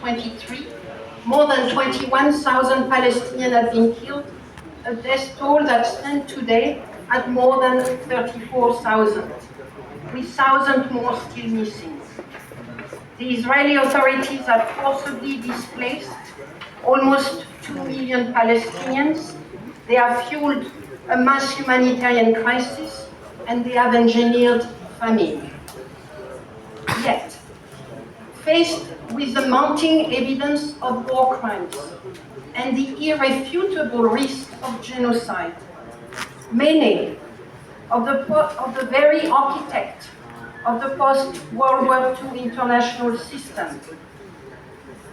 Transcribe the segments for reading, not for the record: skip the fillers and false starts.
2023, more than 21,000 Palestinians have been killed, a death toll that stands today at more than 34,000, with thousands more still missing. The Israeli authorities have forcibly displaced almost 2 million Palestinians. They have fueled a mass humanitarian crisis, and they have engineered famine. Yet, faced with the mounting evidence of war crimes and the irrefutable risk of genocide, many of the very architects of the post-World War II international system,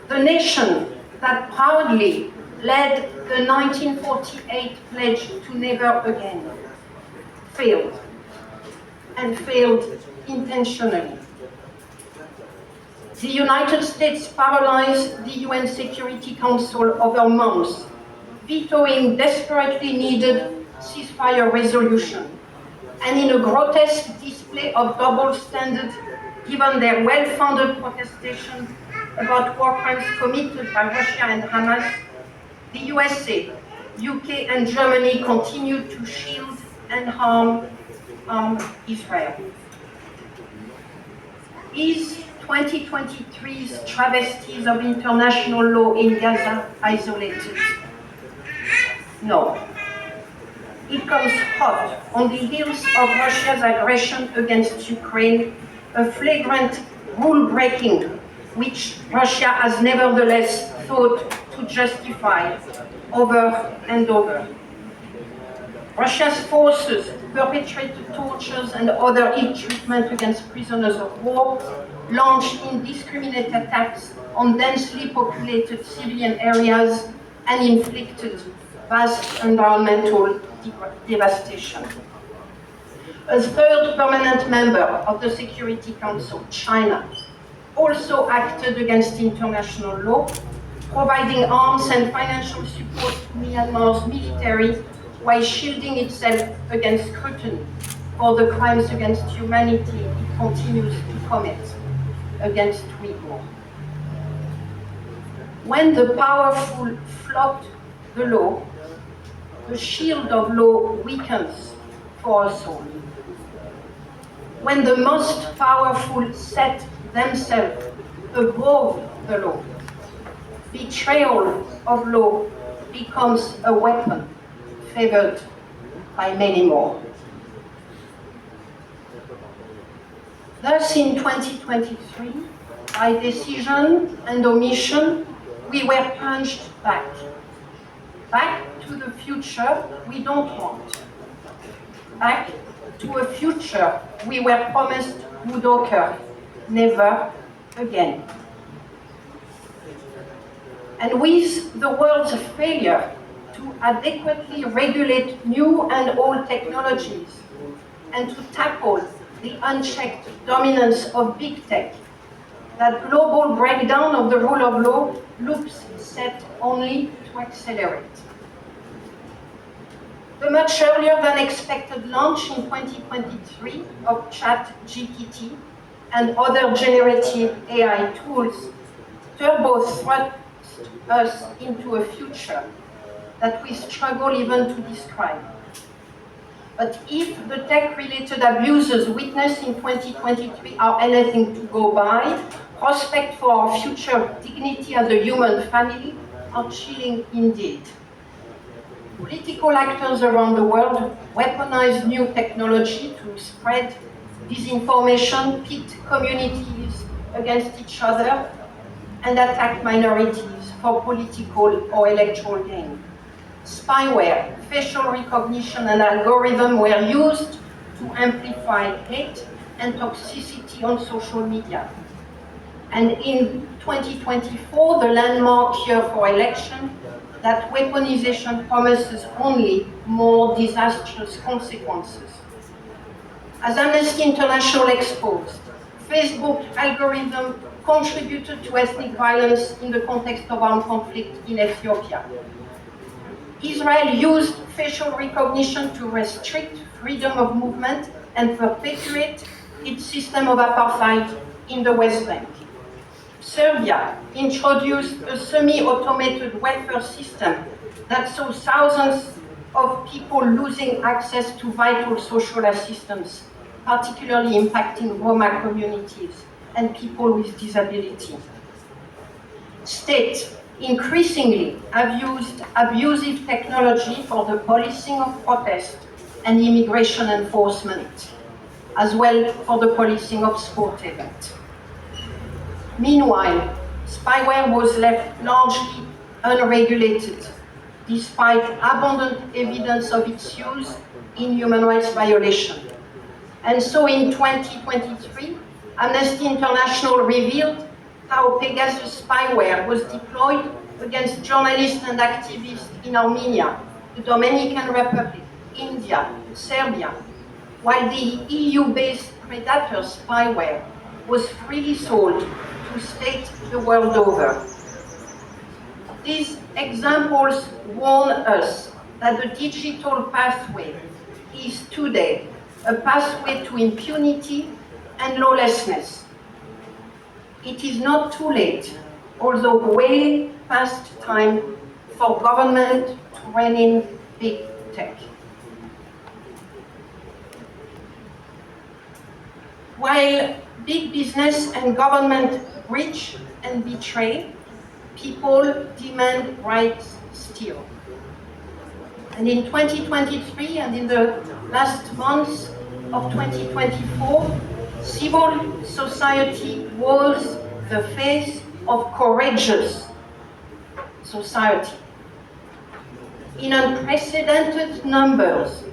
the nation that proudly led the 1948 pledge to never again, failed, and failed intentionally. The United States paralyzed the UN Security Council over months, vetoing desperately needed ceasefire resolution, and in a grotesque display of double standards, given their well-founded protestation about war crimes committed by Russia and Hamas, the USA, UK, and Germany continued to shield and harm Israel. Is 2023's travesties of international law in Gaza isolated? No. It comes hot on the heels of Russia's aggression against Ukraine, a flagrant rule-breaking which Russia has nevertheless thought to justify over and over. Russia's forces perpetrated tortures and other ill treatment against prisoners of war, launched indiscriminate attacks on densely populated civilian areas, and inflicted vast environmental devastation. A third permanent member of the Security Council, China, also acted against international law, providing arms and financial support to Myanmar's military while shielding itself against scrutiny for the crimes against humanity it continues to commit against Uyghurs. When the powerful flout the law, the shield of law weakens for us all. When the most powerful set themselves above the law, betrayal of law becomes a weapon favored by many more. Thus, in 2023, by decision and omission, we were plunged back to the future we don't want, back to a future we were promised would occur never again. And with the world's failure to adequately regulate new and old technologies and to tackle the unchecked dominance of big tech, that global breakdown of the rule of law looks set only to accelerate. The much earlier than expected launch in 2023 of ChatGPT and other generative AI tools turbo thrust us into a future that we struggle even to describe. But if the tech-related abuses witnessed in 2023 are anything to go by, prospects for our future dignity as a human family are chilling indeed. Political actors around the world weaponize new technology to spread disinformation, pit communities against each other, and attack minorities for political or electoral gain. Spyware, facial recognition, and algorithm were used to amplify hate and toxicity on social media. And in 2024, the landmark year for election, that weaponization promises only more disastrous consequences. As Amnesty International exposed, Facebook algorithm contributed to ethnic violence in the context of armed conflict in Ethiopia. Israel used facial recognition to restrict freedom of movement and perpetuate its system of apartheid in the West Bank. Serbia introduced a semi-automated welfare system that saw thousands of people losing access to vital social assistance, particularly impacting Roma communities and people with disability. States increasingly have used abusive technology for the policing of protest and immigration enforcement, as well for the policing of sport events. Meanwhile, spyware was left largely unregulated, despite abundant evidence of its use in human rights violation. And so in 2023, Amnesty International revealed how Pegasus spyware was deployed against journalists and activists in Armenia, the Dominican Republic, India, Serbia, while the EU-based Predator spyware was freely sold to states the world over. These examples warn us that the digital pathway is today a pathway to impunity and lawlessness. It is not too late, although way past time, for government to rein in big tech. While big business and government breach and betray, people demand rights still. And in 2023 and in the last months of 2024, civil society was the face of courageous society. In unprecedented numbers,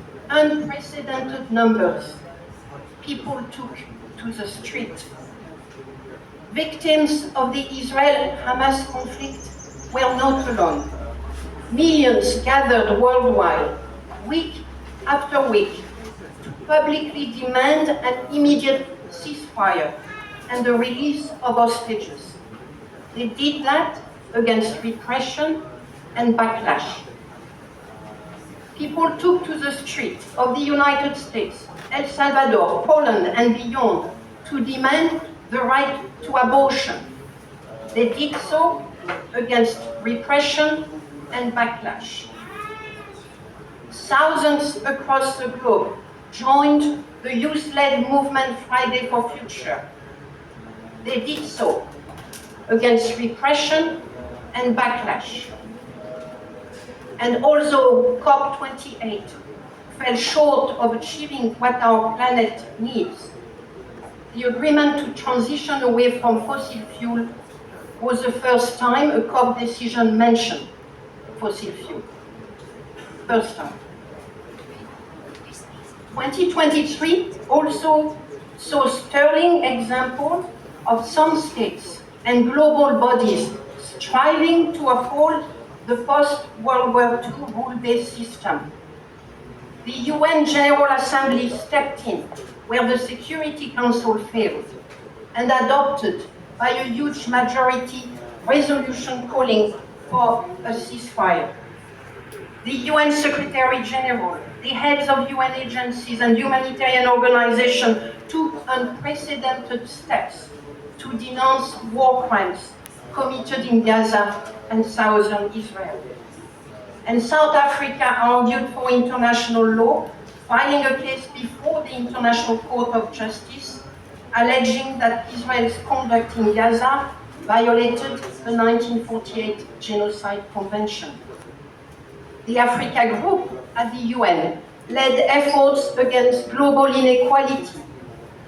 people took to the street. Victims of the Israel-Hamas conflict were not alone. Millions gathered worldwide, week after week, to publicly demand an immediate ceasefire and the release of hostages. They did that against repression and backlash. People took to the streets of the United States, El Salvador, Poland, and beyond to demand the right to abortion. They did so against repression and backlash. Thousands across the globe joined the youth-led movement Friday for Future. They did so against repression and backlash. And although COP28 fell short of achieving what our planet needs, the agreement to transition away from fossil fuel was the first time a COP decision mentioned fossil fuel. First time. 2023 also saw sterling example of some states and global bodies striving to uphold the post-World War II rule-based system. The UN General Assembly stepped in where the Security Council failed and adopted by a huge majority resolution calling for a ceasefire. The UN Secretary General, the heads of UN agencies and humanitarian organizations took unprecedented steps to denounce war crimes committed in Gaza and southern Israel. And South Africa argued for international law, filing a case before the International Court of Justice, alleging that Israel's conduct in Gaza violated the 1948 Genocide Convention. The Africa Group at the UN led efforts against global inequality,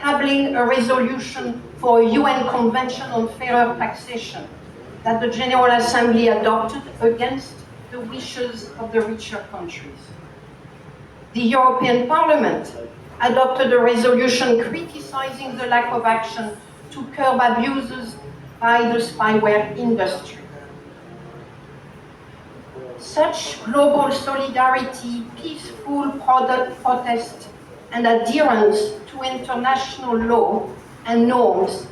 tabling a resolution for a UN Convention on Fairer Taxation that the General Assembly adopted against the wishes of the richer countries. The European Parliament adopted a resolution criticizing the lack of action to curb abuses by the spyware industry. Such global solidarity, peaceful protest, and adherence to international law and norms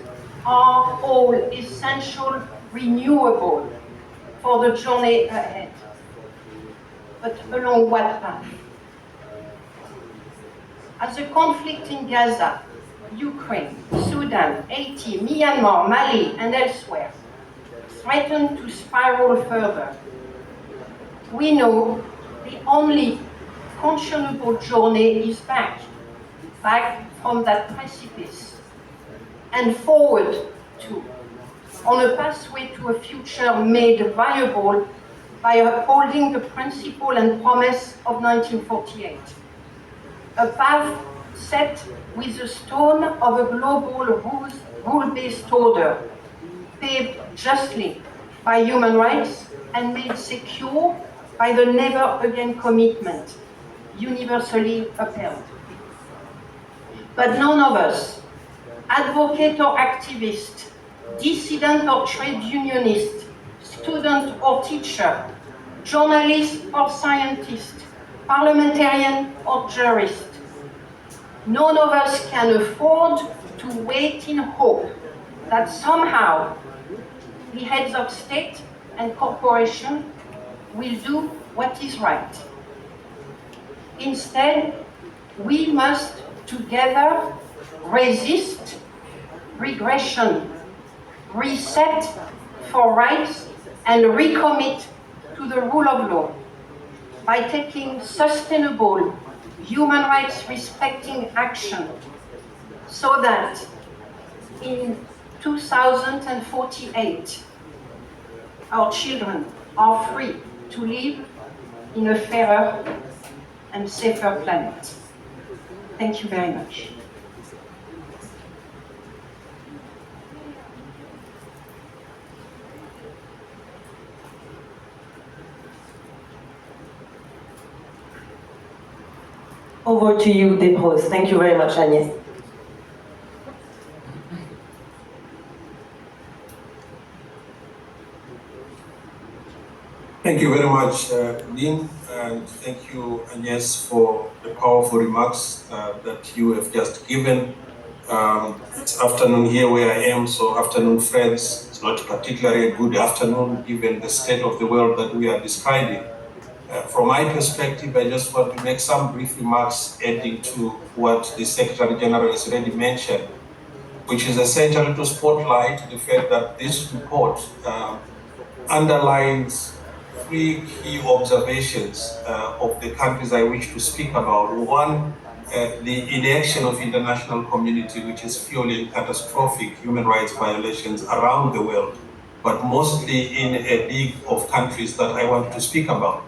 are all essential, renewable for the journey ahead. But along what path? As the conflict in Gaza, Ukraine, Sudan, Sudan, Haiti, Myanmar, Mali, and elsewhere threaten to spiral further, we know the only conscionable journey is back from that precipice and forward to, on a pathway to a future made viable by upholding the principle and promise of 1948. A path set with the stone of a global rule-based order, paved justly by human rights and made secure by the never again commitment, universally upheld. But none of us, advocate or activist, dissident or trade unionist, student or teacher, journalist or scientist, parliamentarian or jurist, none of us can afford to wait in hope that somehow the heads of state and corporation will do what is right. Instead, we must together resist regression, reset for rights, and recommit to the rule of law by taking sustainable, human rights respecting action so that in 2048, our children are free to live in a fairer and safer planet. Thank you very much. Over to you, Depose. Thank you very much, Agnès. Thank you very much, Lynn, and thank you, Agnès, for the powerful remarks that you have just given. It's afternoon here where I am, so afternoon, friends. It's not particularly a good afternoon given the state of the world that we are describing. From my perspective, I just want to make some brief remarks adding to what the Secretary General has already mentioned, which is essentially to spotlight the fact that this report underlines three key observations of the countries I wish to speak about. One, the inaction of international community, which is fueling catastrophic human rights violations around the world, but mostly in a league of countries that I want to speak about.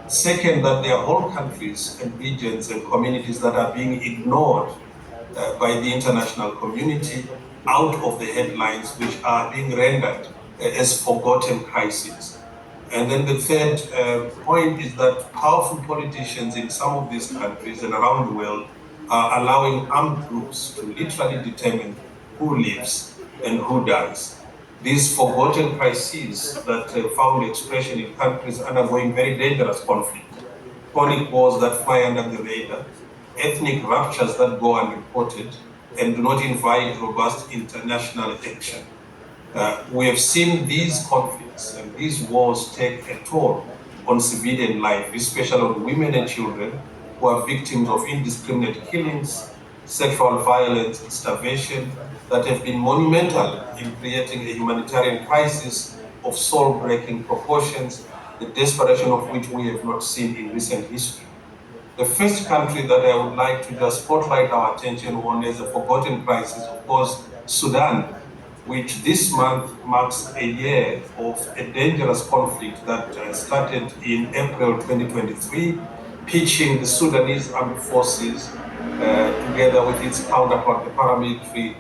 Second, that there are whole countries and regions and communities that are being ignored by the international community out of the headlines, which are being rendered as forgotten crises. And then the third point is that powerful politicians in some of these countries and around the world are allowing armed groups to literally determine who lives and who dies. These forgotten crises that found expression in countries undergoing very dangerous conflict, chronic wars that fly under the radar, ethnic ruptures that go unreported, and do not invite robust international action. We have seen these conflicts and these wars take a toll on civilian life, especially on women and children who are victims of indiscriminate killings, sexual violence, starvation, that have been monumental in creating a humanitarian crisis of soul-breaking proportions, the desperation of which we have not seen in recent history. The first country that I would like to just spotlight our attention on as a forgotten crisis, of course, Sudan, which this month marks a year of a dangerous conflict that started in April 2023, pitching the Sudanese armed forces together with its counterpart, the paramilitary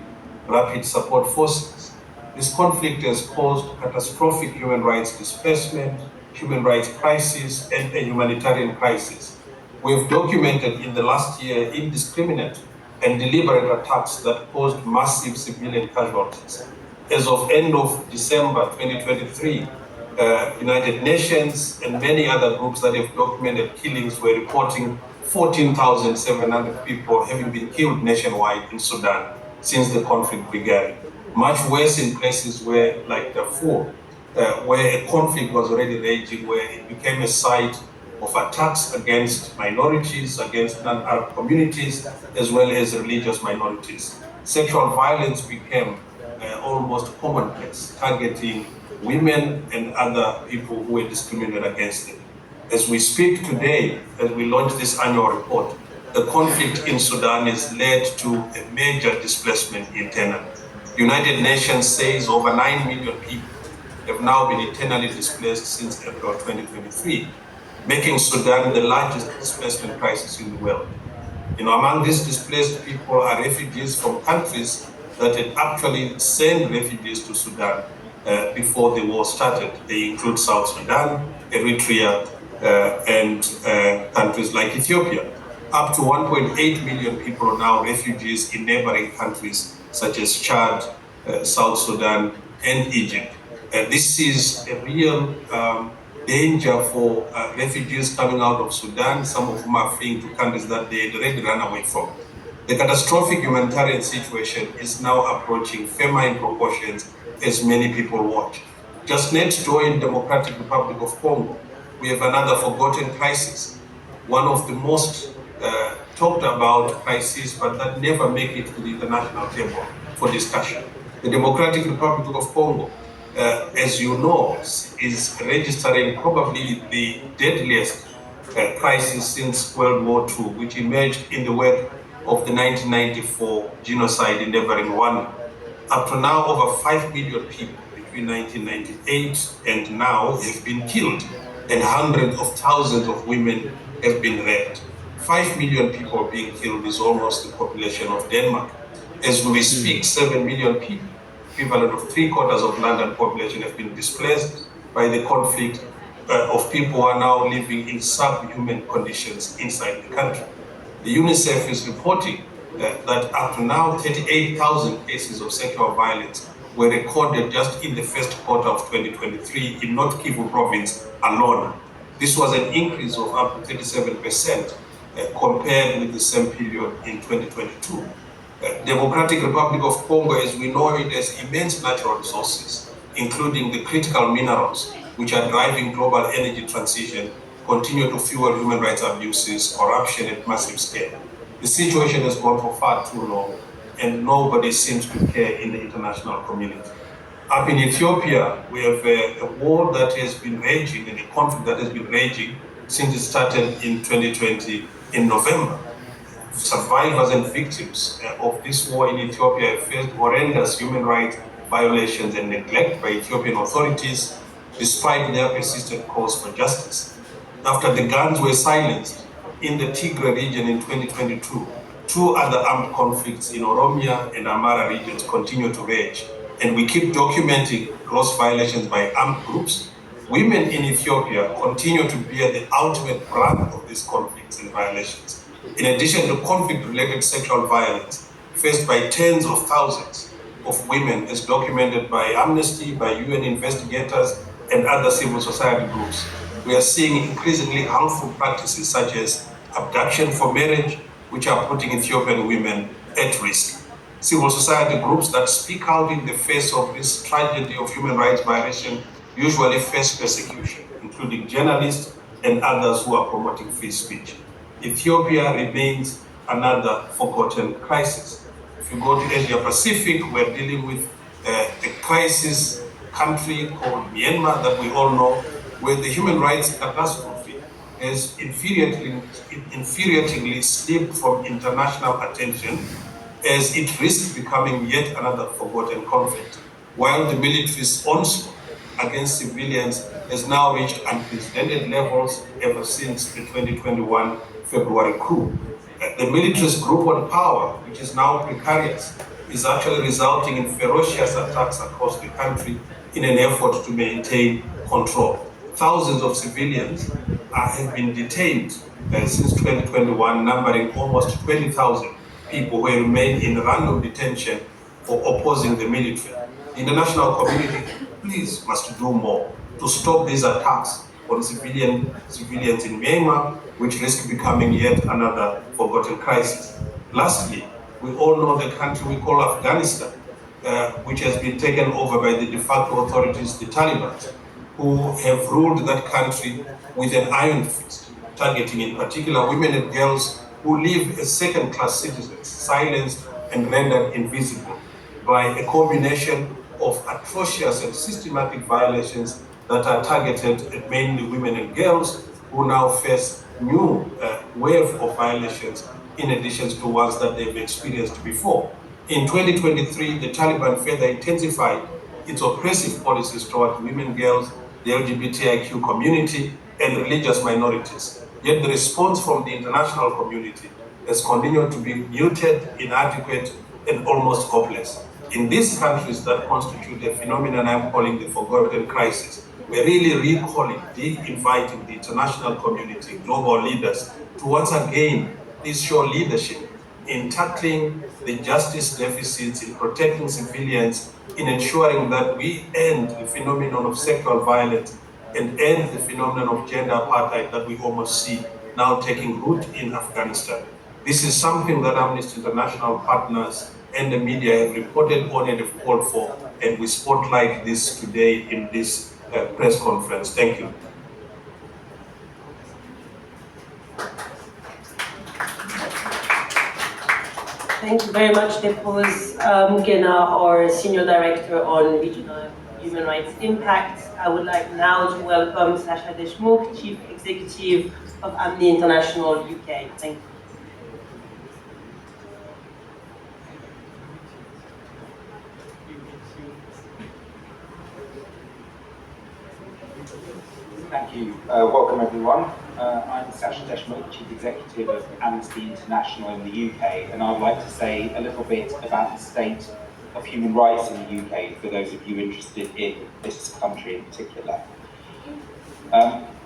rapid support forces. This conflict has caused catastrophic human rights displacement, human rights crisis, and a humanitarian crisis. We've documented in the last year indiscriminate and deliberate attacks that caused massive civilian casualties. As of end of December 2023, United Nations and many other groups that have documented killings were reporting 14,700 people having been killed nationwide in Sudan since the conflict began. Much worse in places where, like Darfur, where a conflict was already raging, where it became a site of attacks against minorities, against non-Arab communities, as well as religious minorities. sexual violence became almost commonplace, targeting women and other people who were discriminated against them. As we speak today, as we launch this annual report, the conflict in Sudan has led to a major displacement internally. United Nations says over 9 million people have now been internally displaced since April 2023, making Sudan the largest displacement crisis in the world. Among these displaced people are refugees from countries that had actually sent refugees to Sudan before the war started. They include South Sudan, Eritrea, and countries like Ethiopia. Up to 1.8 million people are now refugees in neighboring countries such as Chad, South Sudan, and Egypt. This is a real danger for refugees coming out of Sudan, some of whom are fleeing to countries that they had already run away from. The catastrophic humanitarian situation is now approaching famine proportions as many people watch. Just next door in Democratic Republic of Congo, we have another forgotten crisis, one of the most talked about crises, but that never make it to the international table for discussion. The Democratic Republic of Congo, as you know, is registering probably the deadliest crisis since World War II, which emerged in the wake of the 1994 genocide in neighboring Rwanda. Up to now, over 5 million people between 1998 and now have been killed, and hundreds of thousands of women have been raped. 5 million people being killed is almost the population of Denmark. As we speak, 7 million people, equivalent of 3/4 of London population, have been displaced by the conflict of people who are now living in subhuman conditions inside the country. The UNICEF is reporting that up to now, 38,000 cases of sexual violence were recorded just in the first quarter of 2023 in North Kivu province alone. This was an increase of up to 37% compared with the same period in 2022. Democratic Republic of Congo, as we know it, has immense natural resources, including the critical minerals which are driving global energy transition, continue to fuel human rights abuses, corruption at massive scale. The situation has gone for far too long, and nobody seems to care in the international community. Up in Ethiopia, we have a war that has been raging, and a conflict that has been raging since it started in 2020 in November. Survivors and victims of this war in Ethiopia have faced horrendous human rights violations and neglect by Ethiopian authorities, despite their persistent calls for justice. After the guns were silenced in the Tigray region in 2022, two other armed conflicts in Oromia and Amara regions continue to rage, and we keep documenting gross violations by armed groups. Women in Ethiopia continue to bear the ultimate brunt of these conflicts and violations. In addition to conflict-related sexual violence faced by tens of thousands of women, as documented by Amnesty, by UN investigators, and other civil society groups, we are seeing increasingly harmful practices such as abduction for marriage, which are putting Ethiopian women at risk. Civil society groups that speak out in the face of this tragedy of human rights violation usually face persecution, including journalists and others who are promoting free speech. Ethiopia remains another forgotten crisis. If you go to Asia Pacific, we're dealing with a crisis country called Myanmar that we all know, where the human rights catastrophe has infuriatingly slipped from international attention as it risks becoming yet another forgotten conflict, while the military's onslaught against civilians has now reached unprecedented levels ever since the 2021 February coup. The military's grip on power, which is now precarious, is actually resulting in ferocious attacks across the country in an effort to maintain control. Thousands of civilians have been detained since 2021, numbering almost 20,000 people who remain in random detention for opposing the military. The international community, please, must do more to stop these attacks on civilians in Myanmar, which risk becoming yet another forgotten crisis. Lastly, we all know the country we call Afghanistan, which has been taken over by the de facto authorities, the Taliban, who have ruled that country with an iron fist, targeting in particular women and girls who live as second-class citizens, silenced and rendered invisible by a combination of atrocious and systematic violations that are targeted at mainly women and girls who now face new wave of violations in addition to ones that they've experienced before. In 2023, the Taliban further intensified its oppressive policies towards women, girls, the LGBTIQ community, and religious minorities. Yet the response from the international community has continued to be muted, inadequate, and almost hopeless. In these countries that constitute a phenomenon I'm calling the forgotten crisis, we're really recalling, inviting the international community, global leaders, to once again please show leadership in tackling the justice deficits, in protecting civilians, in ensuring that we end the phenomenon of sexual violence and end the phenomenon of gender apartheid that we almost see now taking root in Afghanistan. This is something that Amnesty International partners and the media have reported on and have called for, and we spotlight this today in this press conference. Thank you. Thank you very much, Depose Mugena, our Senior Director on Regional Human Rights Impact. I would like now to welcome Sasha Deshmukh, Chief Executive of Amnesty International UK. Thank you. Thank you. Welcome, everyone. I'm Sasha Deshmukh, Chief Executive of Amnesty International in the UK, and I'd like to say a little bit about the state of human rights in the UK for those of you interested in this country in particular.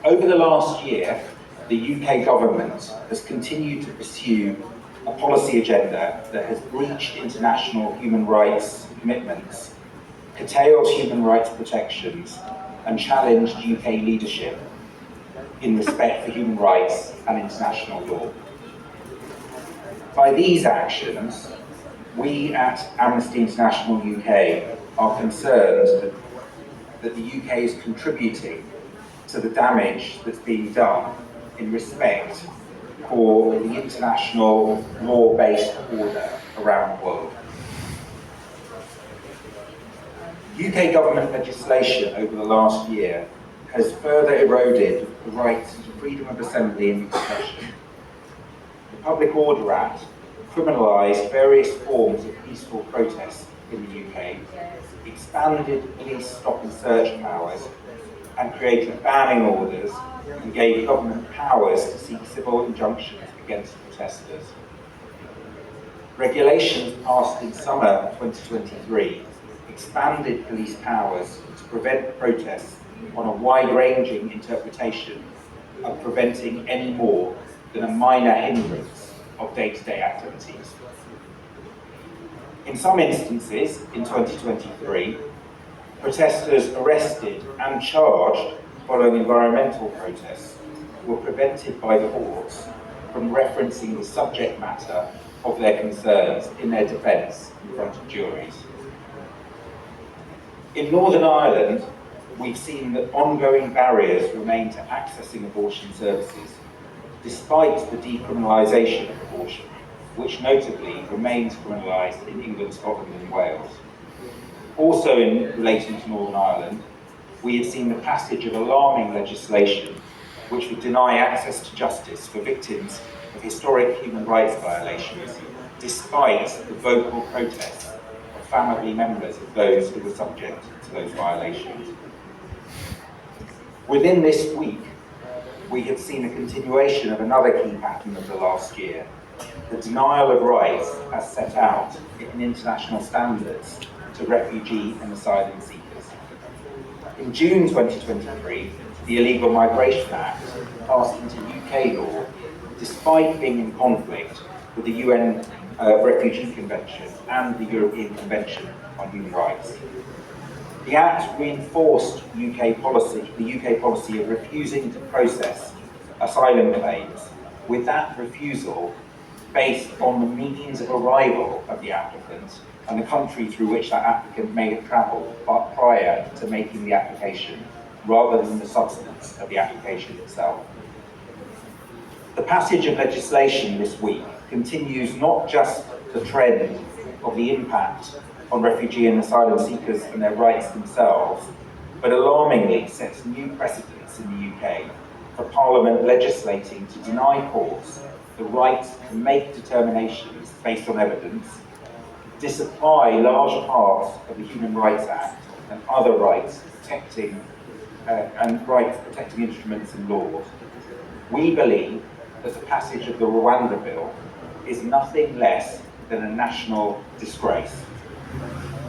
Over the last year, the UK government has continued to pursue a policy agenda that has breached international human rights commitments, curtailed human rights protections, and challenged UK leadership in respect for human rights and international law. By these actions, we at Amnesty International UK are concerned that the UK is contributing to the damage that's being done in respect for the international law-based order around the world. UK government legislation over the last year has further eroded the right to freedom of assembly and expression. The Public Order Act criminalised various forms of peaceful protest in the UK, expanded police stop and search powers, and created banning orders and gave government powers to seek civil injunctions against protesters. Regulations passed in summer 2023 expanded police powers to prevent protests on a wide-ranging interpretation of preventing any more than a minor hindrance of day-to-day activities. In some instances, in 2023, protesters arrested and charged following environmental protests were prevented by the courts from referencing the subject matter of their concerns in their defence in front of juries. In Northern Ireland, we've seen that ongoing barriers remain to accessing abortion services, despite the decriminalisation of abortion, which notably remains criminalised in England, Scotland and Wales. Also in relating to Northern Ireland, we have seen the passage of alarming legislation which would deny access to justice for victims of historic human rights violations, despite the vocal protests of family members of those who were subject to those violations. Within this week, we have seen a continuation of another key pattern of the last year, the denial of rights as set out in international standards to refugee and asylum seekers. In June 2023, the Illegal Migration Act passed into UK law despite being in conflict with the UN Refugee Convention and the European Convention on Human Rights. The Act reinforced the UK policy of refusing to process asylum claims, with that refusal based on the means of arrival of the applicant and the country through which that applicant may have travelled prior to making the application, rather than the substance of the application itself. The passage of legislation this week continues not just the trend of the impact on refugee and asylum seekers and their rights themselves, but alarmingly sets new precedents in the UK for Parliament legislating to deny courts the right to make determinations based on evidence, disapply large parts of the Human Rights Act and other rights protecting instruments and laws. We believe that the passage of the Rwanda bill is nothing less than a national disgrace,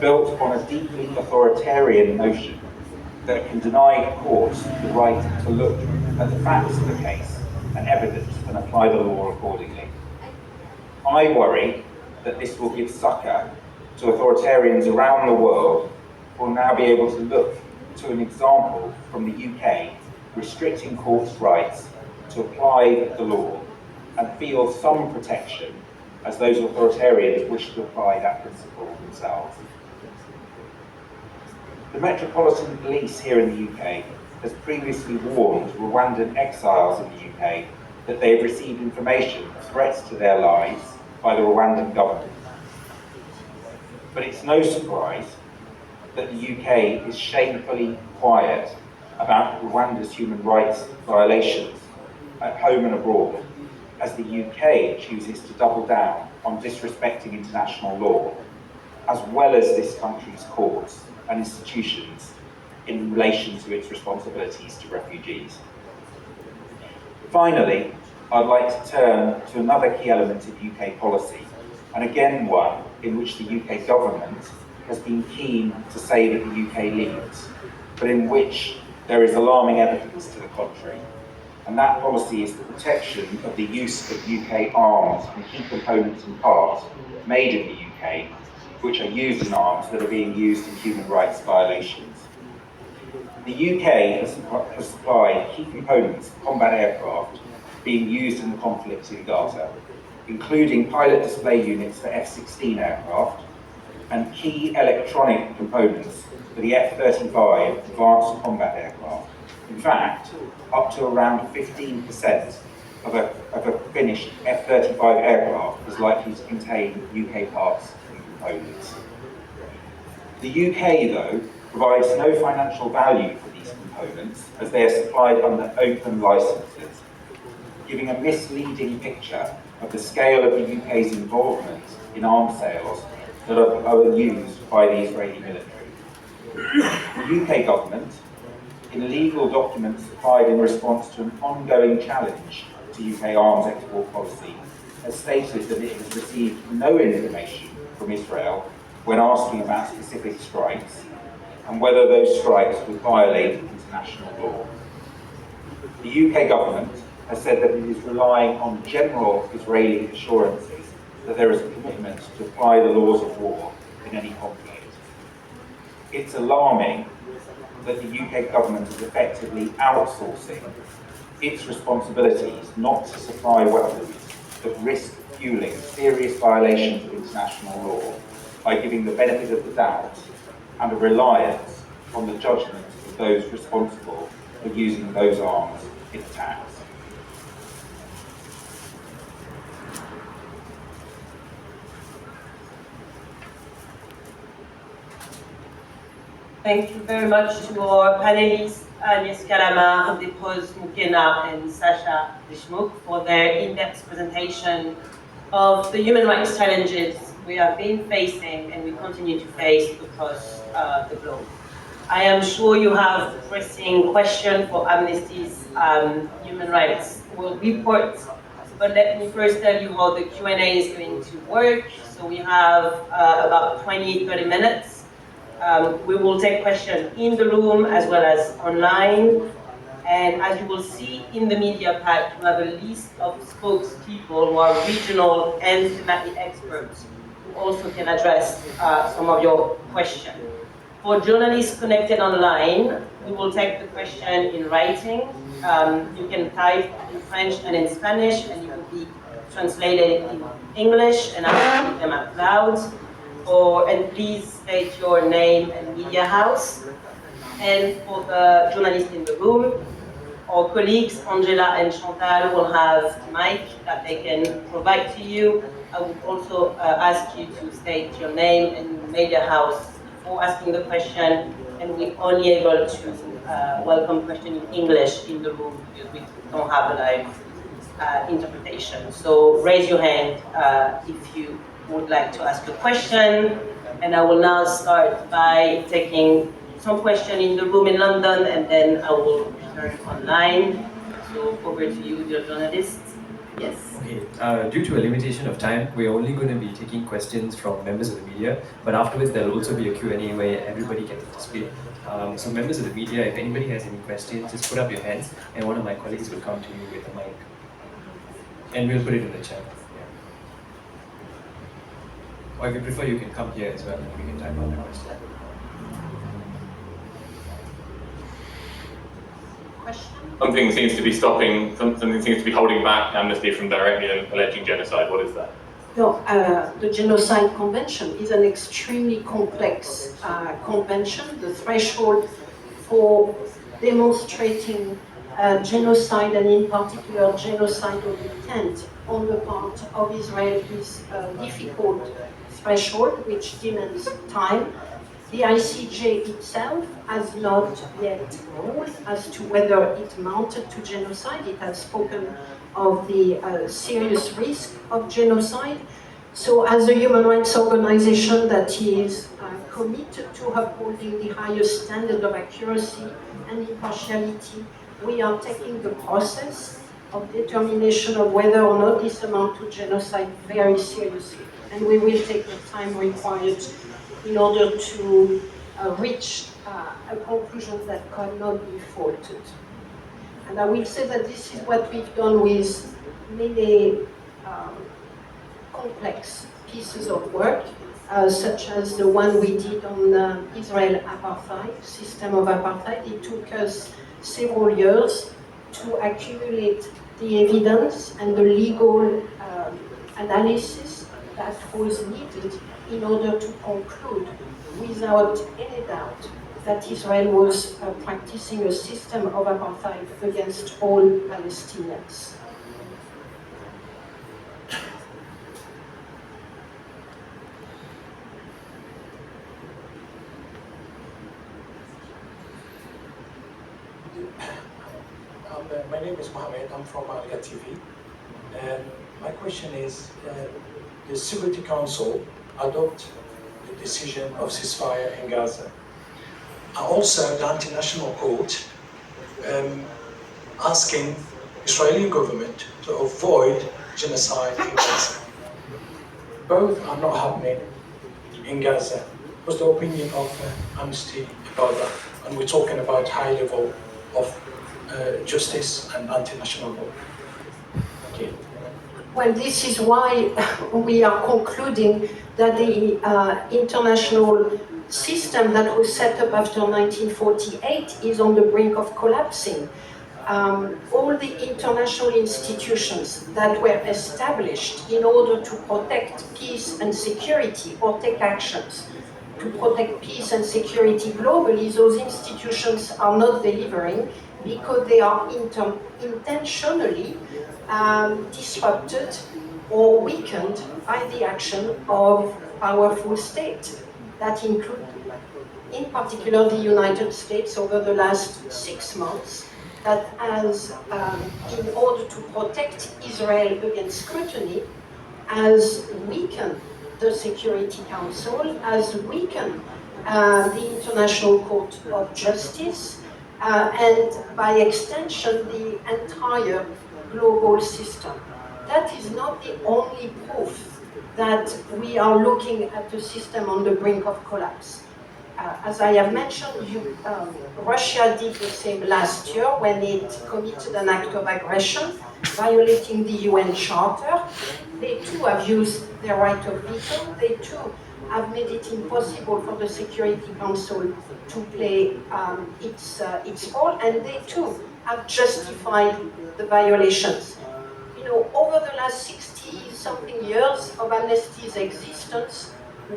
built on a deeply authoritarian notion that can deny courts the right to look at the facts of the case and evidence and apply the law accordingly. I worry that this will give succor to authoritarians around the world who will now be able to look to an example from the UK restricting courts' rights to apply the law and feel some protection as those authoritarians wish to apply that principle themselves. The Metropolitan Police here in the UK has previously warned Rwandan exiles in the UK that they have received information of threats to their lives by the Rwandan government. But it's no surprise that the UK is shamefully quiet about Rwanda's human rights violations at home and abroad, as the UK chooses to double down on disrespecting international law, as well as this country's courts and institutions in relation to its responsibilities to refugees. Finally, I'd like to turn to another key element of UK policy, and again one in which the UK government has been keen to say that the UK leads, but in which there is alarming evidence to the contrary. And that policy is the protection of the use of UK arms and key components and parts made in the UK, which are used in arms that are being used in human rights violations. The UK has supplied key components of combat aircraft being used in the conflict in Gaza, including pilot display units for F-16 aircraft and key electronic components for the F-35 advanced combat aircraft. In fact, up to around 15% of a finished F-35 aircraft is likely to contain UK parts and components. The UK, though, provides no financial value for these components as they are supplied under open licenses, giving a misleading picture of the scale of the UK's involvement in arms sales that are used by the Israeli military. The UK government, in legal documents supplied in response to an ongoing challenge to UK arms export policy, has stated that it has received no information from Israel when asking about specific strikes and whether those strikes would violate international law. The UK government has said that it is relying on general Israeli assurances that there is a commitment to apply the laws of war in any conflict. It's alarming that the UK government is effectively outsourcing its responsibilities not to supply weapons that risk fueling serious violations of international law by giving the benefit of the doubt and a reliance on the judgment of those responsible for using those arms in attacks. Thank you very much to our panelists, Agnes Kalama, Depose Mukena, and Sasha Deshmukh, for their in-depth presentation of the human rights challenges we have been facing and we continue to face across the globe. I am sure you have pressing questions for Amnesty's human rights world report, but let me first tell you how the Q&A is going to work. So we have about 20-30 minutes. We will take questions in the room as well as online. And as you will see in the media pack, we have a list of spokespeople who are regional and thematic experts who also can address some of your questions. For journalists connected online, we will take the question in writing. You can type in French and in Spanish, and it will be translated in English, and I will read them out loud. And please state your name and media house. And for the journalists in the room, our colleagues, Angela and Chantal, will have mic that they can provide to you. I would also ask you to state your name and media house before asking the question, and we're only able to welcome question in English in the room because we don't have a live interpretation. So raise your hand if you would like to ask a question, and I will now start by taking some question in the room in London, and then I will return online. So over to you, dear journalists. Yes. Okay, due to a limitation of time, we're only going to be taking questions from members of the media, but afterwards there'll also be a Q&A where everybody can participate. So members of the media, if anybody has any questions, just put up your hands and one of my colleagues will come to you with a mic. And we'll put it in the chat. Yeah. Or if you prefer, you can come here as well and we can type out the question. Something seems to be stopping, something seems to be holding back Amnesty from directly alleging genocide. What is that? No, the Genocide Convention is an extremely complex convention. The threshold for demonstrating genocide, and in particular genocidal intent on the part of Israel, is a difficult threshold which demands time. The ICJ itself has not yet ruled as to whether it amounted to genocide. It has spoken of the serious risk of genocide. So as a human rights organization that is committed to upholding the highest standard of accuracy and impartiality, we are taking the process of determination of whether or not this amounts to genocide very seriously. And we will take the time required in order to reach a conclusion that cannot be faulted. And I will say that this is what we've done with many complex pieces of work, such as the one we did on Israel apartheid, system of apartheid. It took us several years to accumulate the evidence and the legal analysis that was needed in order to conclude without any doubt that Israel was practicing a system of apartheid against all Palestinians. My name is Mohammed, I'm from Alia TV. And my question is, the Security Council adopt the decision of ceasefire in Gaza. Also, the International Court asking Israeli government to avoid genocide in Gaza. Both are not happening in Gaza. What's the opinion of Amnesty about that? And we're talking about high level of justice and international law. Thank you. Well, this is why we are concluding that the international system that was set up after 1948 is on the brink of collapsing. All the international institutions that were established in order to protect peace and security, or take actions to protect peace and security globally, those institutions are not delivering because they are intentionally disrupted or weakened by the action of powerful states. That include, in particular, the United States over the last 6 months, that has, in order to protect Israel against scrutiny, has weakened the Security Council, has weakened the International Court of Justice, and by extension, the entire global system. That is not the only proof that we are looking at a system on the brink of collapse. As I have mentioned, Russia did the same last year when it committed an act of aggression, violating the UN Charter. They too have used their right of veto. They too have made it impossible for the Security Council to play its role, and they too have justified the violations. You know, over the last 60-something years of Amnesty's existence,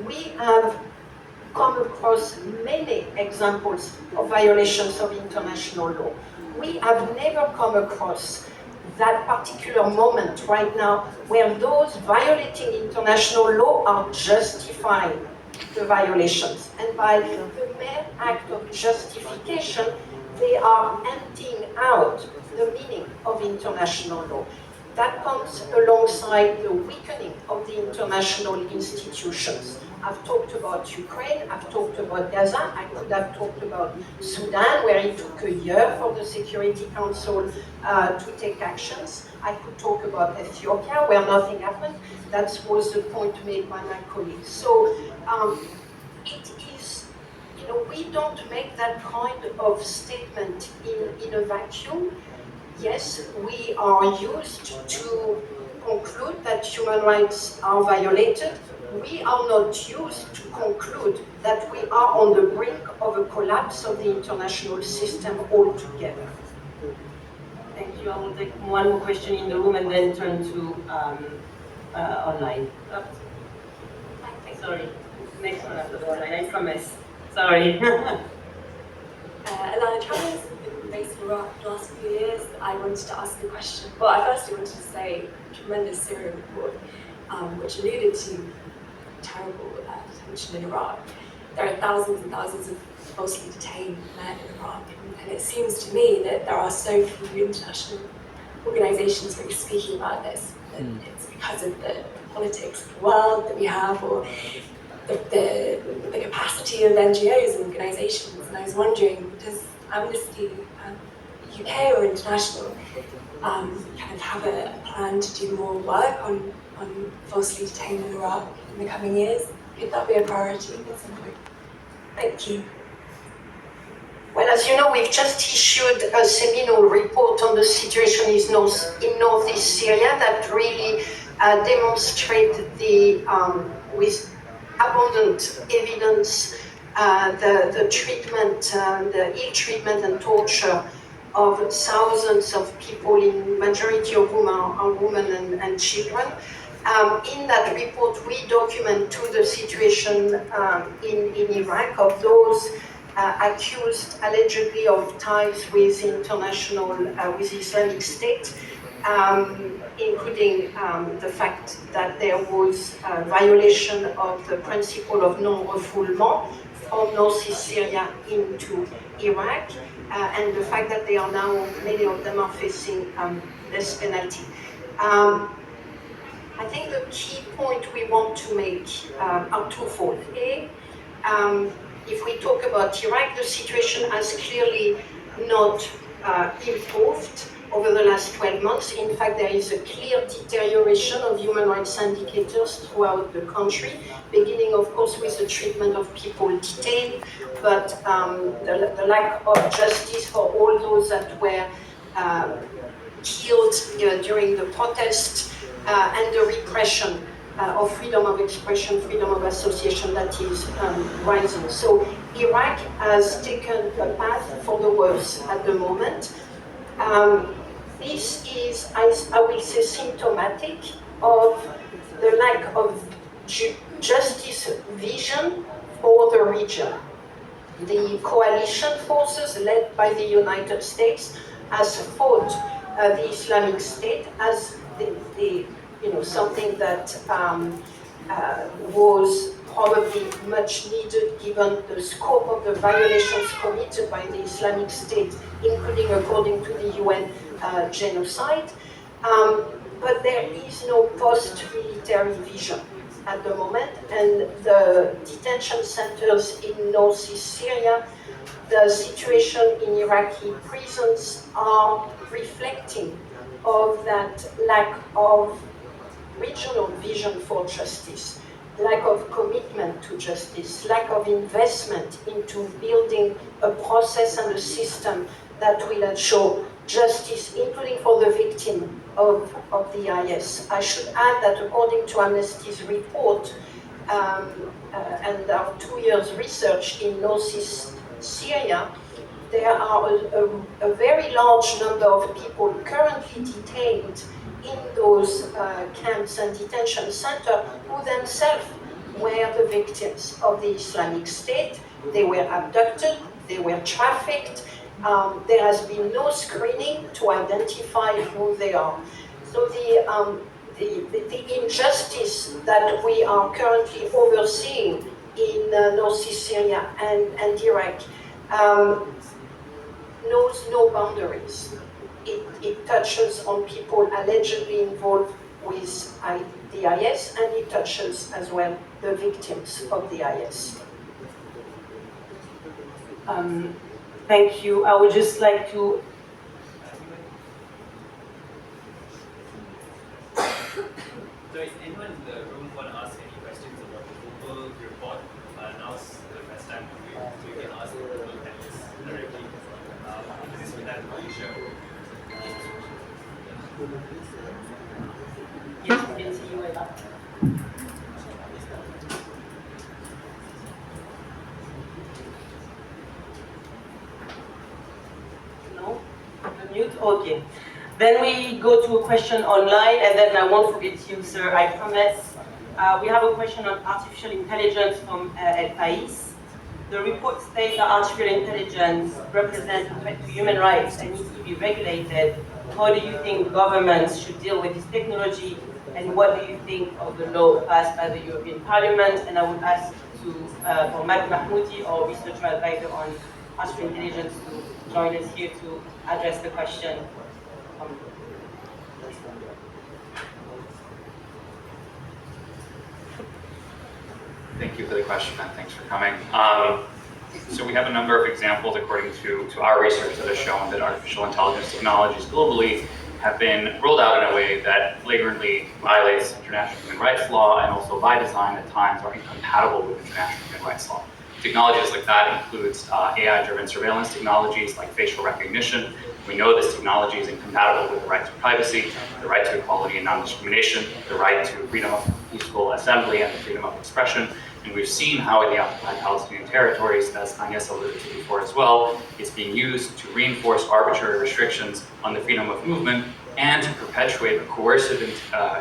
we have come across many examples of violations of international law. We have never come across that particular moment right now where those violating international law are justifying the violations. And by the mere act of justification, they are emptying out the meaning of international law. That comes alongside the weakening of the international institutions. I've talked about Ukraine, I've talked about Gaza, I could have talked about Sudan, where it took a year for the Security Council to take actions. I could talk about Ethiopia, where nothing happened. That was the point made by my colleagues. So it is, we don't make that kind of statement in a vacuum. Yes, we are used to conclude that human rights are violated. We are not used to conclude that we are on the brink of a collapse of the international system altogether. Thank you. I will take one more question in the room and then turn to online. Sorry, next one after the online, I promise. Sorry. Alana, travelling been based in Iraq for the last few years. I wanted to ask a question. Well, I firstly wanted to say tremendous Syria report, which alluded to terrible detention in Iraq. There are thousands and thousands of falsely detained men in Iraq, and it seems to me that there are so few international organisations really speaking about this. That it's because of the politics of the world that we have, or the capacity of NGOs and organisations. And I was wondering, does Amnesty UK or international kind of have a plan to do more work on falsely detained in Iraq in the coming years? Could that be a priority at some point? Thank you. Well, as you know, we've just issued a seminal report on the situation in northeast Syria that really demonstrate with abundant evidence the treatment, the ill treatment and torture of thousands of people, in majority of whom are women and children. In that report, we document too the situation in Iraq of those accused allegedly of ties with with Islamic State, including the fact that there was a violation of the principle of non-refoulement from northeast Syria into Iraq, and the fact that they are now, many of them are facing less penalty. I think the key point we want to make are twofold. If we talk about Iraq, the situation has clearly not improved over the last 12 months. In fact, there is a clear deterioration of human rights indicators throughout the country, beginning, of course, with the treatment of people detained, but the lack of justice for all those that were killed during the protest, and the repression of freedom of expression, freedom of association that is rising. So Iraq has taken a path for the worse at the moment. This is, I will say, symptomatic of the lack of justice vision for the region. The coalition forces led by the United States has fought the Islamic State as something that was probably much needed given the scope of the violations committed by the Islamic State, including, according to the UN, genocide. But there is no post-military vision at the moment, and the detention centers in northeast Syria, the situation in Iraqi prisons are reflecting of that lack of regional vision for justice, lack of commitment to justice, lack of investment into building a process and a system that will ensure justice, including for the victim of the IS. I should add that according to Amnesty's report and our 2 years research in northeast Syria, there are a very large number of people currently detained in those camps and detention centers who themselves were the victims of the Islamic State. They were abducted, they were trafficked. There has been no screening to identify who they are. So the injustice that we are currently overseeing in Northeast Syria and Iraq knows no boundaries. It touches on people allegedly involved with the IS, and it touches as well the victims of the IS. Thank you. I would just like to So if anyone in the room want to ask any questions about the global report, now's the best time for you. So you can ask the global panelists directly. This is Milan Malaysia. yes, we can see you right now. No? Mute? Okay. Then we go to a question online, and then I won't forget you, sir, I promise. We have a question on artificial intelligence from El País. The report states that artificial intelligence represents a threat to human rights and needs to be regulated. How do you think governments should deal with this technology, and what do you think of the law passed by the European Parliament? And I would ask for Matt Mahmoudi, our researcher advisor on artificial intelligence, to join us here to address the question. Thank you for the question, and thanks for coming. So we have a number of examples, according to our research, that has shown that artificial intelligence technologies globally have been rolled out in a way that flagrantly violates international human rights law, and also by design at times are incompatible with international human rights law. Technologies like that includes AI-driven surveillance technologies like facial recognition. We know this technology is incompatible with the right to privacy, the right to equality and non-discrimination, the right to freedom of peaceful assembly and the freedom of expression. And we've seen how in the occupied Palestinian territories, as Agnes alluded to before as well, it's being used to reinforce arbitrary restrictions on the freedom of movement and to perpetuate a coercive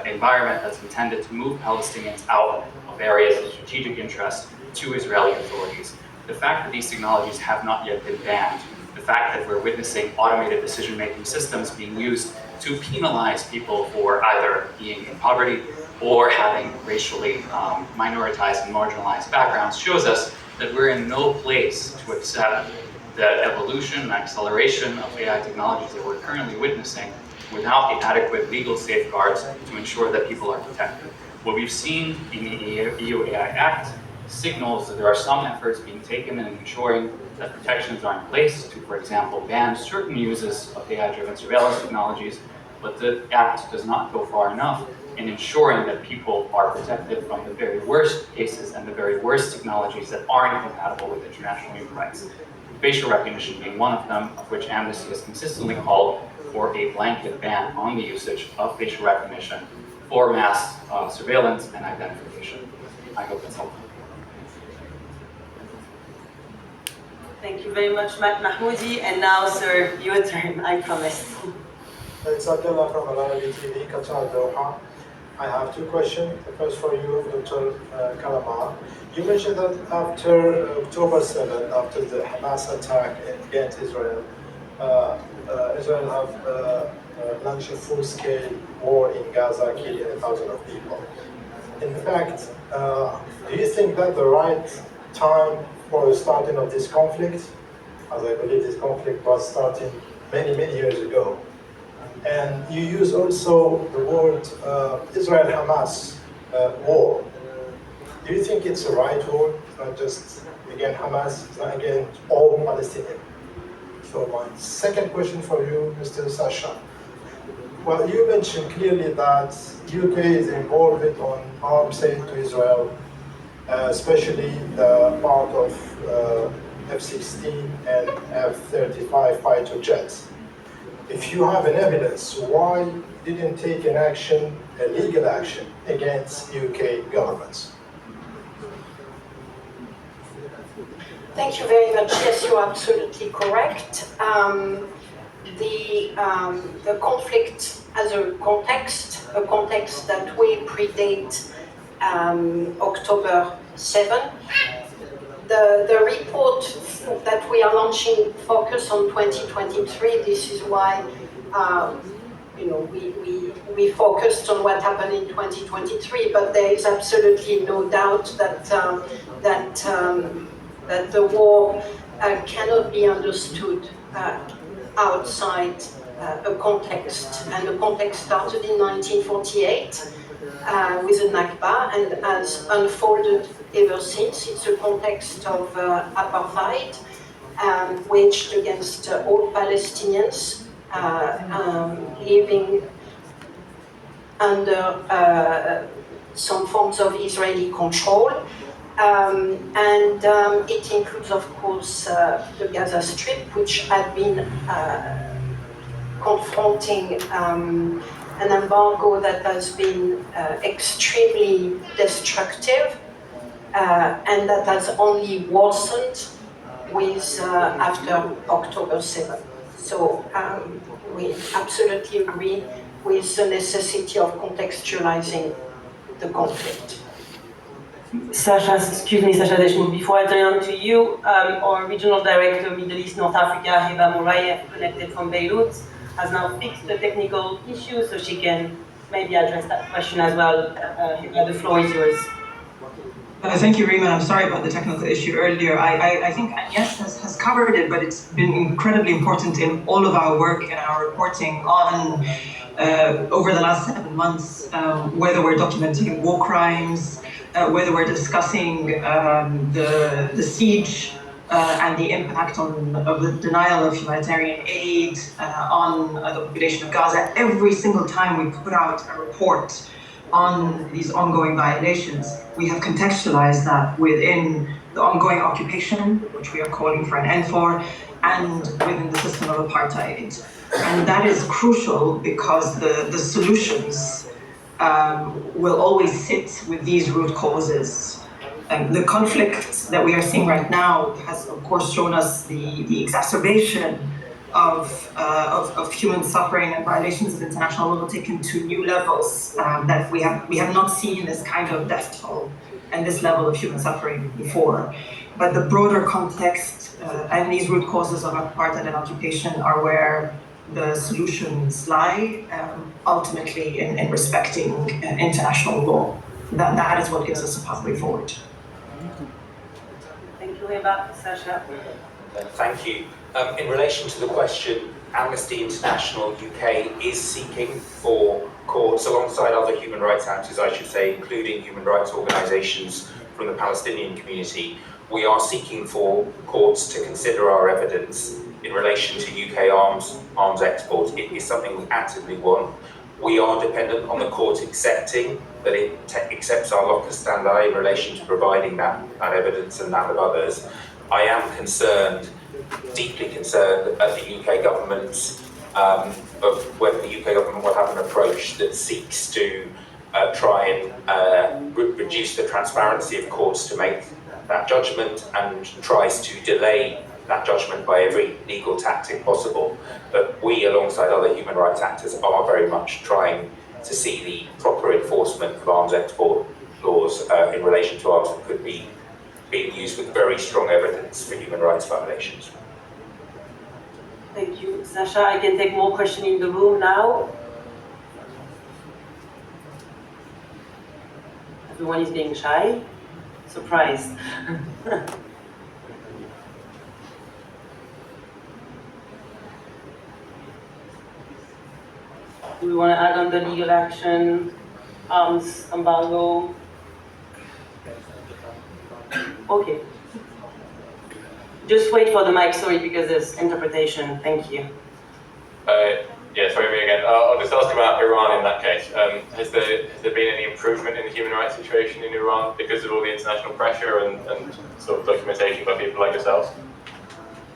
environment that's intended to move Palestinians out of areas of strategic interest to Israeli authorities. The fact that these technologies have not yet been banned, the fact that we're witnessing automated decision-making systems being used to penalize people for either being in poverty or having racially minoritized and marginalized backgrounds shows us that we're in no place to accept the evolution and acceleration of AI technologies that we're currently witnessing without the adequate legal safeguards to ensure that people are protected. What we've seen in the EU AI Act signals that there are some efforts being taken in ensuring that protections are in place to, for example, ban certain uses of AI-driven surveillance technologies, but the Act does not go far enough in ensuring that people are protected from the very worst cases and the very worst technologies that aren't compatible with international human rights. Facial recognition being one of them, of which Amnesty has consistently called for a blanket ban on the usage of facial recognition for mass surveillance and identification. I hope that's helpful. Thank you very much, Matt Mahmoudi. And now, sir, your turn, I promise. It's Abdullah from Al-Arabi TV, Qatar, Doha. I have two questions. The first for you, Dr. Kalamar. You mentioned that after October 7th, after the Hamas attack against Israel, Israel have launched a full-scale war in Gaza, killing thousands of people. In fact, do you think that the right time for the starting of this conflict, as I believe this conflict was starting many, many years ago? And you use also the word Israel-Hamas war. Do you think it's the right war? It's not just against Hamas, it's not against all Palestinians. So my second question for you, Mr. Sasha. Well, you mentioned clearly that UK is involved on arms aid to Israel, especially the part of F-16 and F-35 fighter jets. If you have an evidence, why didn't take an action, a legal action, against UK governments? Thank you very much. Yes, you're absolutely correct. The conflict has a context that way predate October 7. The report that we are launching focus on 2023. This is why we focused on what happened in 2023, but there is absolutely no doubt that that the war cannot be understood outside a context, and the context started in 1948 with the Nakba and has unfolded ever since. It's a context of apartheid waged against all Palestinians living under some forms of Israeli control. It includes, of course, the Gaza Strip, which had been confronting an embargo that has been extremely destructive and that has only worsened with after October 7th. So we absolutely agree with the necessity of contextualizing the conflict. Sasha Deshmukh, before I turn on to you, our Regional Director, Middle East North Africa, Heba Mourayev, connected from Beirut, has now fixed the technical issue, so she can maybe address that question as well. Heba, the floor is yours. Thank you, Rima. I'm sorry about the technical issue earlier. I think Agnes has covered it, but it's been incredibly important in all of our work and our reporting on over the last 7 months, whether we're documenting war crimes, whether we're discussing the siege and the impact of the denial of humanitarian aid on the population of Gaza. Every single time we put out a report on these ongoing violations, we have contextualized that within the ongoing occupation, which we are calling for an end for, and within the system of apartheid. And that is crucial because the solutions will always sit with these root causes. The conflict that we are seeing right now has, of course, shown us the exacerbation of human suffering and violations of international law taken to new levels that we have not seen this kind of death toll and this level of human suffering before. But the broader context and these root causes of apartheid and occupation are where the solutions lie, ultimately in respecting international law. That is what gives us a pathway forward. Thank you, Eva. Sasha. Thank you. In relation to the question, Amnesty International UK is seeking for courts, alongside other human rights actors, I should say, including human rights organisations from the Palestinian community. We are seeking for courts to consider our evidence in relation to UK arms exports. It is something we actively want. We are dependent on the court accepting that it accepts our locus standi in relation to providing that evidence and that of others. I am concerned, deeply concerned, at the UK government's of whether the UK government will have an approach that seeks to try and reduce the transparency of courts to make that judgment and tries to delay that judgment by every legal tactic possible. But we, alongside other human rights actors, are very much trying to see the proper enforcement of arms export laws in relation to arms that could be being used with very strong evidence for human rights violations. Thank you, Sasha. I can take more questions in the room now. Everyone is being shy. Surprised. Do we want to add on the legal action, arms embargo? Okay. Just wait for the mic, sorry, because there's interpretation. Thank you. Yeah, sorry, me again. I'll just ask about Iran in that case. Has there been any improvement in the human rights situation in Iran because of all the international pressure and sort of documentation by people like yourselves?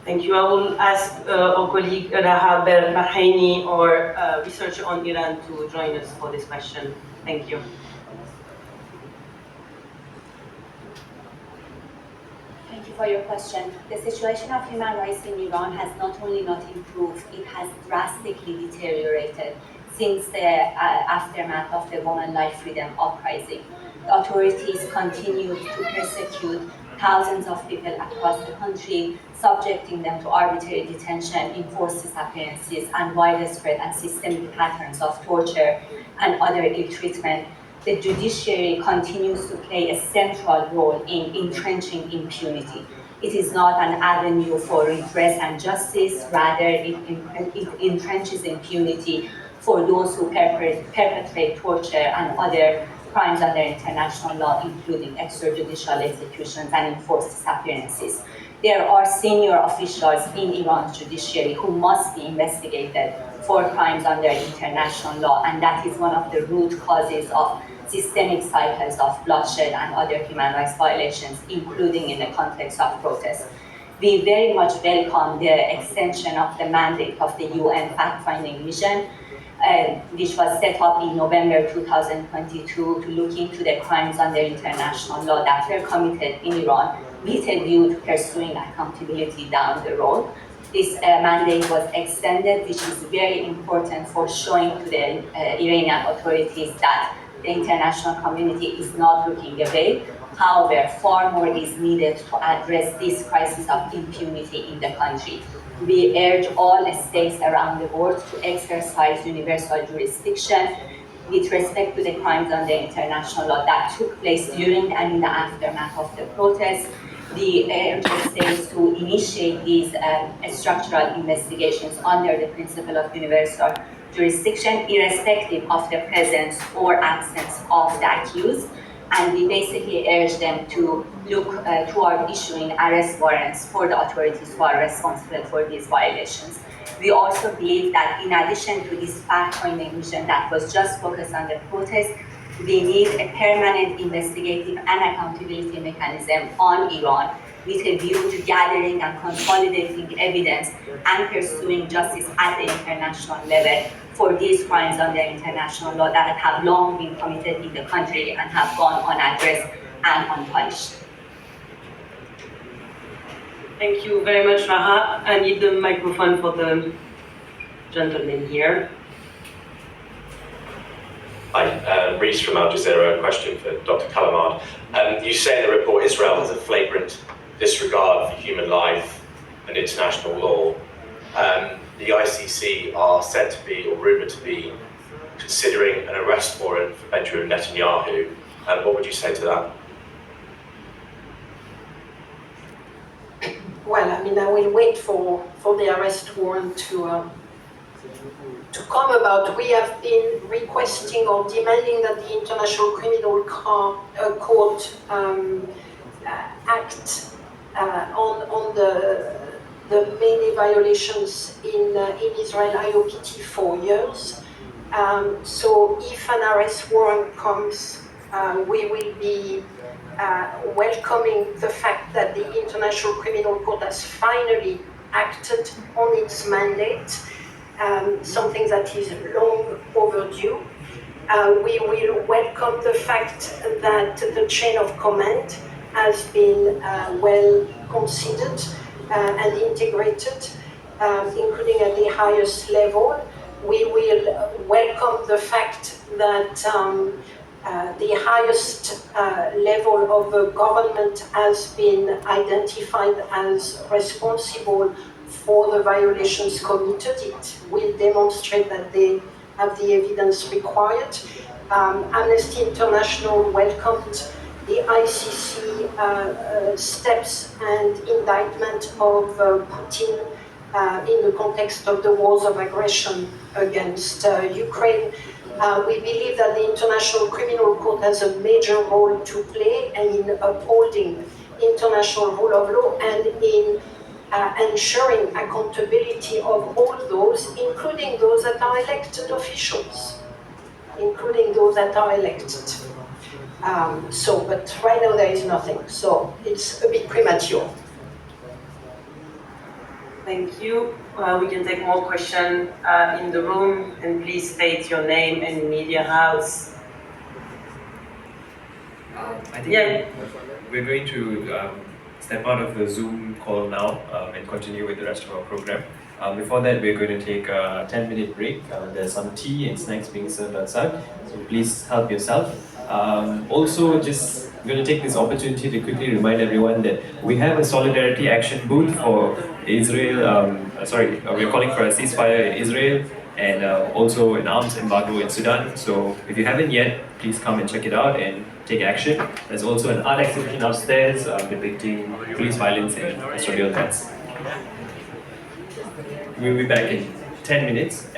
Thank you. I will ask our colleague Raha Berhaini, or researcher on Iran, to join us for this question. Thank you. Thank you for your question. The situation of human rights in Iran has not only not improved, it has drastically deteriorated since the aftermath of the Women Life Freedom uprising. authorities continue to persecute thousands of people across the country, subjecting them to arbitrary detention, enforced disappearances, and widespread and systemic patterns of torture and other ill treatment. The judiciary continues to play a central role in entrenching impunity. It is not an avenue for redress and justice, rather it entrenches impunity for those who perpetrate torture and other crimes under international law, including extrajudicial executions and enforced disappearances. There are senior officials in Iran's judiciary who must be investigated for crimes under international law, and that is one of the root causes of systemic cycles of bloodshed and other human rights violations, including in the context of protests. We very much welcome the extension of the mandate of the UN fact-finding mission, which was set up in November 2022 to look into the crimes under international law that were committed in Iran with a view to pursuing accountability down the road. This mandate was extended, which is very important for showing to the Iranian authorities that the international community is not looking away. However, far more is needed to address this crisis of impunity in the country. We urge all states around the world to exercise universal jurisdiction with respect to the crimes under international law that took place during and in the aftermath of the protests. We urge states to initiate these structural investigations under the principle of universal jurisdiction, irrespective of the presence or absence of the accused. And we basically urge them to look toward issuing arrest warrants for the authorities who are responsible for these violations. We also believe that in addition to this fact-finding mission that was just focused on the protest, we need a permanent investigative and accountability mechanism on Iran with a view to gathering and consolidating evidence and pursuing justice at the international level for these crimes under international law that have long been committed in the country and have gone unaddressed and unpunished. Thank you very much, Raha. I need the microphone for the gentleman here. Hi, Reese from Al Jazeera. A question for Dr. Kalamard. You say in the report Israel has a flagrant disregard for human life and international law. The ICC are said to be, or rumoured to be, considering an arrest warrant for Benjamin Netanyahu. What would you say to that? Well, I mean, I will wait for the arrest warrant to come about. We have been requesting or demanding that the International Criminal Court act on the many violations in Israel IOPT for years. So if an arrest warrant comes, we will be welcoming the fact that the International Criminal Court has finally acted on its mandate, something that is long overdue. We will welcome the fact that the chain of command has been well considered and integrated, including at the highest level. We will welcome the fact that the highest level of the government has been identified as responsible for the violations committed. It will demonstrate that they have the evidence required. Amnesty International welcomed the ICC steps and indictment of Putin in the context of the wars of aggression against Ukraine. We believe that the International Criminal Court has a major role to play in upholding international rule of law and in ensuring accountability of all those, including those that are elected officials, but right now there is nothing, so it's a bit premature. Thank you. We can take more questions in the room, and please state your name and media house. I think we're going to step out of the Zoom call now and continue with the rest of our program. Before that, we're going to take a 10-minute break. There's some tea and snacks being served outside, so please help yourself. Also, just I'm going to take this opportunity to quickly remind everyone that we have a solidarity action booth for Israel. We're calling for a ceasefire in Israel and also an arms embargo in Sudan. So if you haven't yet, please come and check it out and take action. There's also an art exhibition upstairs depicting police violence and custodial deaths. We'll be back in 10 minutes.